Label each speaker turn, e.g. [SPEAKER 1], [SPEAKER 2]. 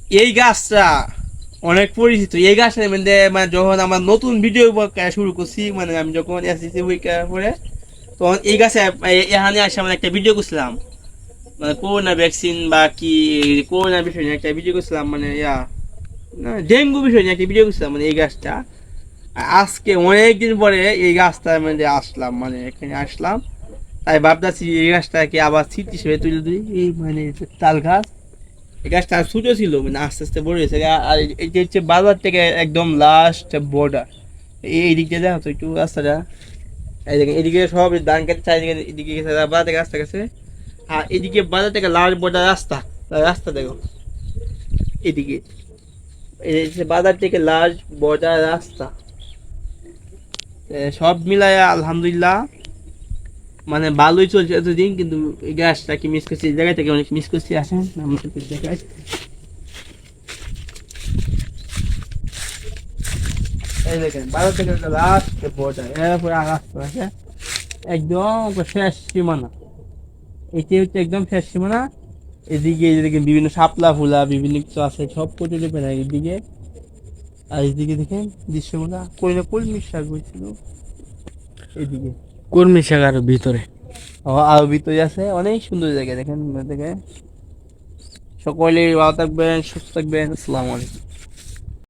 [SPEAKER 1] এই গাছটা অনেক পরিচিত। এই গাছের মধ্যে মানে যখন আমার নতুন ভিডিও শুরু করছি, মানে আমি যখন এসেছি পরে, তখন এই গাছে এখানে আসে মানে একটা ভিডিও করছিলাম, মানে করোনা ভ্যাকসিন বা কি করোনা বিষয় নিয়ে একটা ভিডিও করছিলাম, মানে না, ডেঙ্গু বিষয় নিয়ে একটা ভিডিও করছিলাম, মানে এই গাছটা। আজকে অনেকদিন পরে এই গাছটার মধ্যে আসলাম, মানে এখানে আসলাম, তাই ভাবতেছি এই গাছটাকে আবার স্মৃতি হিসেবে তুলে দিই। এই মানে তাল গাছ, এই গাছটা ছোট ছিল, মানে আস্তে আস্তে বড় হয়েছে। আর এটা হচ্ছে বাজার থেকে একদম লাস্ট বর্ডার। এই দিক দিয়ে দেখো তো একটু রাস্তাটা, এই দেখেন এদিকে সব ধান খেতে চারিদিকে, এদিকে গেছে বাজার থেকে রাস্তা গেছে। আর এদিকে বাজার থেকে লাস্ট বর্ডার রাস্তা, রাস্তা দেখো এদিকে, এই যে বাজার থেকে লাস্ট বর্ডার রাস্তা। সব মিলায় আলহামদুলিল্লাহ মানে ভালোই চলছে এতদিন, কিন্তু এই গাছটাকে মিস করছি, এই জায়গা থেকে অনেক মিস করছি। আসেন আমরা দেখাই, এই দেখেন বাজার থেকে লাস্ট বর্ডার, এরপরে আর রাস্তা আছে একদম শেষ সীমানা। এটি হচ্ছে একদম শেষ সীমানা। এদিকে দেখেন বিভিন্ন শাপলা ফুলা বিভিন্ন কিছু আছে, সব কচুরি পেনা এদিকে। আর এদিকে দেখেন দৃশ্যগুলা কলমি শাক হয়েছিল এদিকে।
[SPEAKER 2] কর্মী শাখার ভিতরে।
[SPEAKER 1] আরো ভিতরে আছে, অনেক সুন্দর জায়গা দেখেন। দেখে সকলে ভালো থাকবেন, সুস্থ থাকবেন। আসসালামু আলাইকুম।